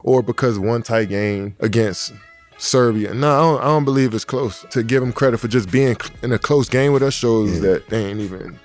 or because one tight game against Serbia. No, I don't believe it's close. To give them credit for just being in a close game with us shows that they ain't even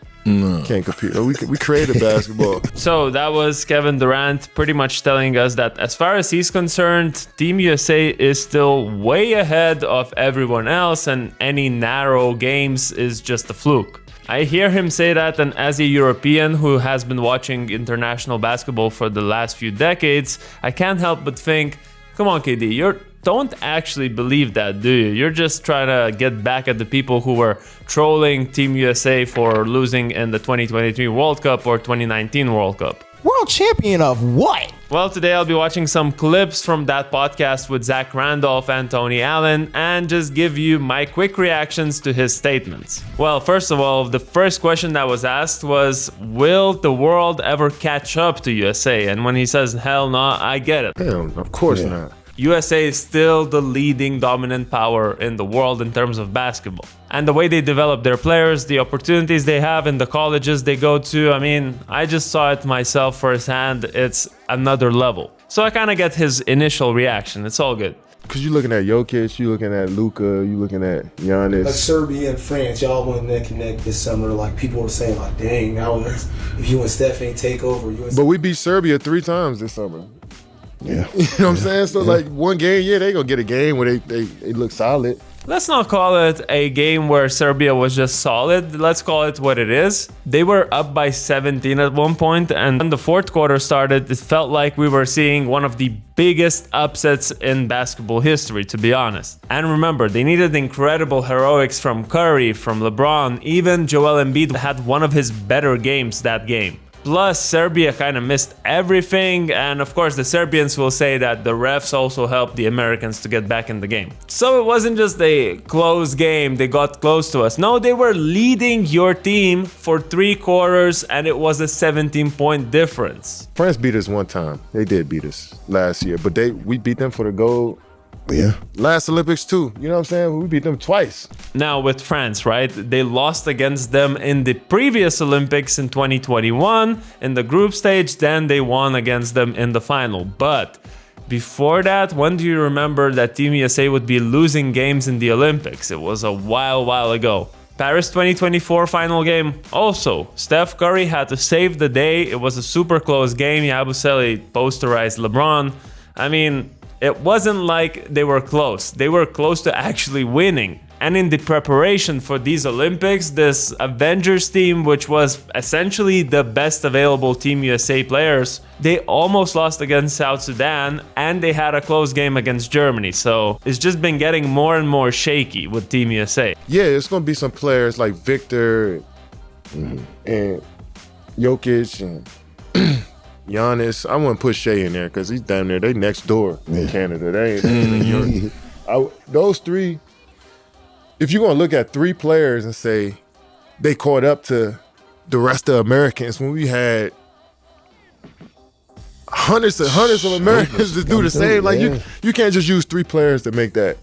can't compete. We created basketball. So that was Kevin Durant pretty much telling us that as far as he's concerned, Team USA is still way ahead of everyone else, and any narrow games is just a fluke. I hear him say that, and as a European who has been watching international basketball for the last few decades, I can't help but think, come on, KD, you don't actually believe that, do you? You're just trying to get back at the people who were trolling Team USA for losing in the 2023 World Cup or 2019 World Cup. World champion of what? Well, today I'll be watching some clips from that podcast with Zach Randolph and Tony Allen and just give you my quick reactions to his statements. Well, first of all, the first question that was asked was, will the world ever catch up to USA? And when he says, hell no, I get it. Hell, of course not. USA is still the leading dominant power in the world in terms of basketball. And the way they develop their players, the opportunities they have in the colleges they go to, I mean, I just saw it myself firsthand. It's another level. So I kind of get his initial reaction. It's all good. Because you're looking at Gytis, you're looking at Luka, you're looking at Giannis. Like Serbia and France, y'all won neck and neck this summer. Like people were saying, like, dang, now if you and Steph ain't take over. But we beat Serbia 3 times this summer. Yeah. You know what I'm saying? So, like, one game, they going to get a game where they look solid. Let's not call it a game where Serbia was just solid. Let's call it what it is. They were up by 17 at one point, and when the fourth quarter started, it felt like we were seeing one of the biggest upsets in basketball history, to be honest. And remember, they needed incredible heroics from Curry, from LeBron. Even Joel Embiid had one of his better games that game. Plus, Serbia kind of missed everything, and of course the Serbians will say that the refs also helped the Americans to get back in the game. So it wasn't just a close game, they got close to us. No, they were leading your team for 3 quarters, and it was a 17-point difference. France beat us one time. They did beat us last year, but we beat them for the gold. Yeah. Last Olympics too. You know what I'm saying? We beat them twice. Now with France, right? They lost against them in the previous Olympics in 2021 in the group stage. Then they won against them in the final. But before that, when do you remember that Team USA would be losing games in the Olympics? It was a while ago. Paris 2024 final game. Also, Steph Curry had to save the day. It was a super close game. Yabusele posterized LeBron. I mean, it wasn't like they were close. They were close to actually winning. And in the preparation for these Olympics, this Avengers team, which was essentially the best available Team USA players, they almost lost against South Sudan, and they had a close game against Germany. So it's just been getting more and more shaky with Team USA. Yeah, it's going to be some players like Victor and Jokic and Giannis. I wouldn't put Shea in there because he's damn near, they next door in Canada. They ain't in Europe. Those 3, if you're going to look at 3 players and say they caught up to the rest of Americans when we had hundreds of Americans to do the same. Like you can't just use 3 players to make that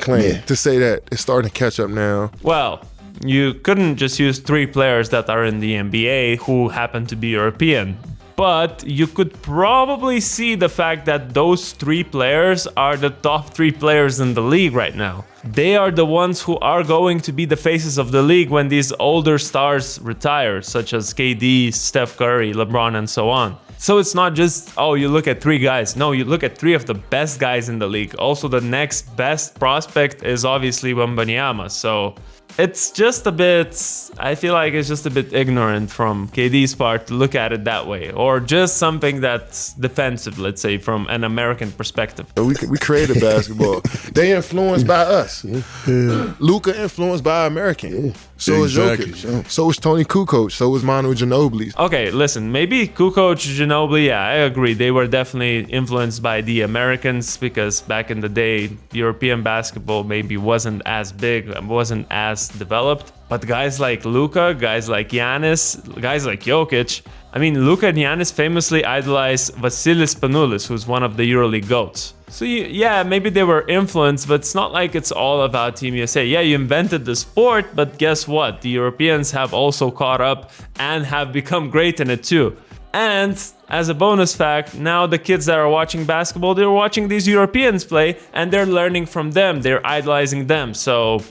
claim, to say that it's starting to catch up now. Well, you couldn't just use 3 players that are in the NBA who happen to be European. But you could probably see the fact that those 3 players are the top 3 players in the league right now. They are the ones who are going to be the faces of the league when these older stars retire, such as KD, Steph Curry, LeBron, and so on. So it's not just, oh, you look at 3 guys. No, you look at 3 of the best guys in the league. Also, the next best prospect is obviously Wembanyama. So it's just a bit, I feel like it's just a bit ignorant from KD's part to look at it that way, or just something that's defensive, let's say, from an American perspective. We created basketball. They influenced by us. Luka influenced by American. So is Jokic. So is Tony Kukoc. So is Manu Ginobili. Okay, listen, maybe Kukoc, Ginobili, yeah, I agree. They were definitely influenced by the Americans because back in the day, European basketball maybe wasn't as big, wasn't as developed. But guys like Luka, guys like Giannis, guys like Jokic, I mean, Luka and Giannis famously idolize Vasilis Panoulis, who's one of the EuroLeague GOATs. So yeah, maybe they were influenced, but it's not like it's all about Team USA. Yeah, you invented the sport, but guess what? The Europeans have also caught up and have become great in it too. And as a bonus fact, now the kids that are watching basketball, they're watching these Europeans play and they're learning from them. They're idolizing them. So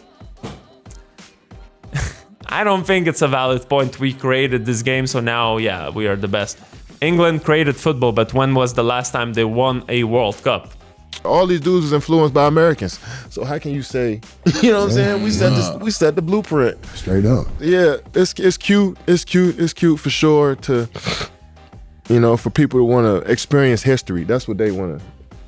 I don't think it's a valid point. We created this game, so now, yeah, we are the best. England created football, but when was the last time they won a World Cup? All these dudes was influenced by Americans. So how can you say, you know what I'm saying? We set the blueprint. Straight up. Yeah, it's cute. It's cute for sure to, you know, for people to want to experience history. That's what they want to.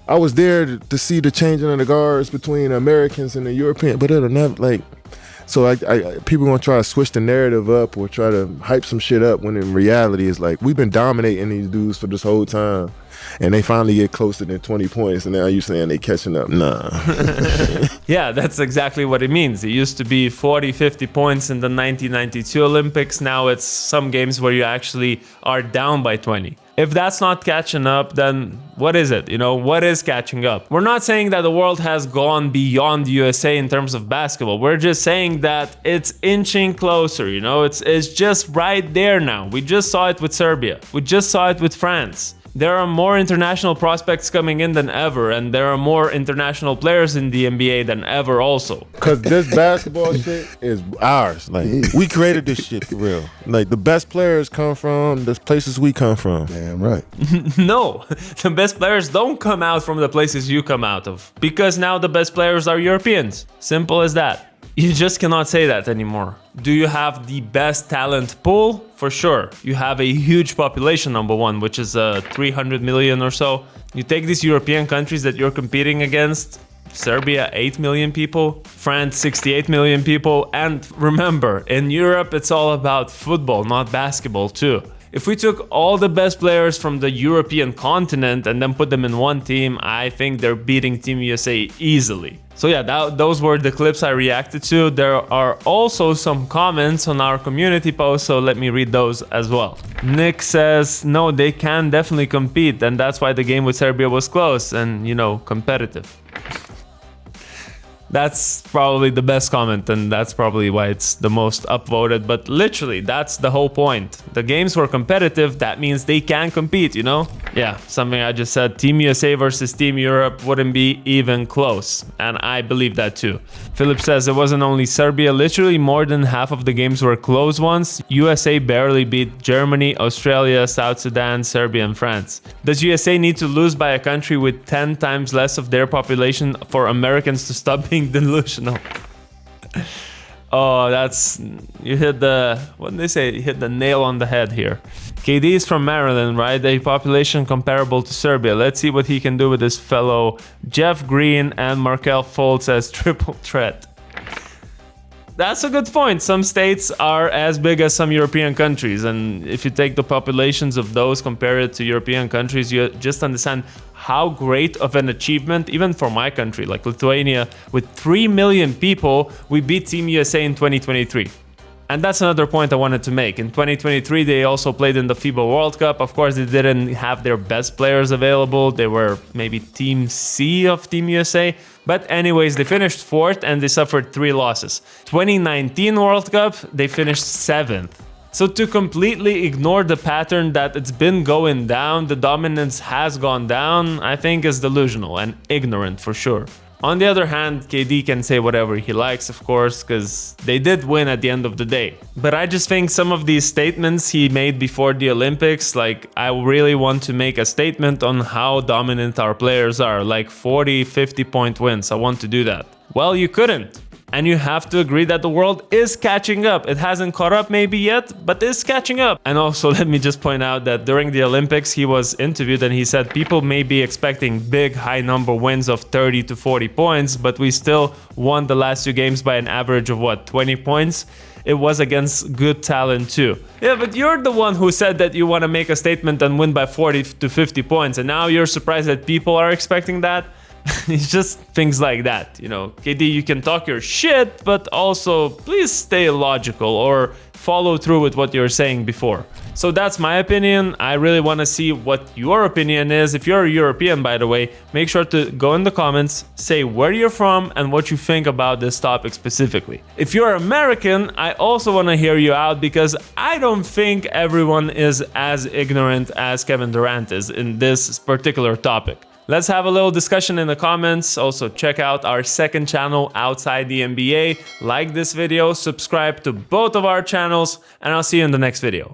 I was there to see the changing of the guards between Americans and the European, but it'll never, like, so I people gonna try to switch the narrative up or try to hype some shit up when in reality it's like we've been dominating these dudes for this whole time, and they finally get closer than 20 points, and now you saying they catching up? Nah. Yeah, that's exactly what it means. It used to be 40, 50 points in the 1992 Olympics. Now it's some games where you actually are down by 20. If that's not catching up, then what is it? You know, what is catching up? We're not saying that the world has gone beyond USA in terms of basketball. We're just saying that it's inching closer, you know? It's just right there now. We just saw it with Serbia. We just saw it with France. There are more international prospects coming in than ever, and there are more international players in the NBA than ever also. Because this basketball shit is ours. Like, we created this shit for real. Like, the best players come from the places we come from. Damn right. No, the best players don't come out from the places you come out of. Because now the best players are Europeans. Simple as that. You just cannot say that anymore. Do you have the best talent pool? For sure. You have a huge population, number one, which is 300 million or so. You take these European countries that you're competing against, Serbia, 8 million people, France, 68 million people. And remember, in Europe, it's all about football, not basketball too. If we took all the best players from the European continent and then put them in one team, I think they're beating Team USA easily. So yeah, those were the clips I reacted to. There are also some comments on our community post, so let me read those as well. Nick says, no, they can definitely compete, and that's why the game with Serbia was close and, you know, competitive. That's probably the best comment, and that's probably why it's the most upvoted, but literally, that's the whole point. The games were competitive, that means they can compete, you know? Yeah, something I just said, Team USA versus Team Europe wouldn't be even close, and I believe that too. Philip says it wasn't only Serbia, literally more than half of the games were close ones. USA barely beat Germany, Australia, South Sudan, Serbia, and France. Does USA need to lose by a country with 10 times less of their population for Americans to stop being delusional? Oh, that's, you hit the, what did they say? You hit the nail on the head here. KD is from Maryland, right? A population comparable to Serbia. Let's see what he can do with his fellow Jeff Green and Markelle Fultz as triple threat. That's a good point. Some states are as big as some European countries, and if you take the populations of those, compare it to European countries, you just understand how great of an achievement, even for my country, like Lithuania, with 3 million people, we beat Team USA in 2023. And that's another point I wanted to make. In 2023, they also played in the FIba World Cup. Of course, they didn't have their best players available. They were maybe Team C of Team USA. But anyways, they finished 4th and they suffered 3 losses. 2019 World Cup, they finished 7th. So to completely ignore the pattern that it's been going down, the dominance has gone down, I think is delusional and ignorant for sure. On the other hand, KD can say whatever he likes, of course, because they did win at the end of the day. But I just think some of these statements he made before the Olympics, like, I really want to make a statement on how dominant our players are, like 40, 50 point wins. I want to do that. Well, you couldn't. And you have to agree that the world is catching up. It hasn't caught up maybe yet, but is catching up. And also, let me just point out that during the Olympics, he was interviewed and he said people may be expecting big high number wins of 30 to 40 points, but we still won the last 2 games by an average of what, 20 points? It was against good talent too. Yeah, but you're the one who said that you want to make a statement and win by 40 to 50 points, and now you're surprised that people are expecting that? It's just things like that, you know. KD, you can talk your shit, but also please stay logical or follow through with what you're saying before. So that's my opinion. I really want to see what your opinion is. If you're a European, by the way, make sure to go in the comments, say where you're from and what you think about this topic specifically. If you're American, I also want to hear you out because I don't think everyone is as ignorant as Kevin Durant is in this particular topic. Let's have a little discussion in the comments. Also, check out our second channel, Outside the NBA. Like this video, subscribe to both of our channels, and I'll see you in the next video.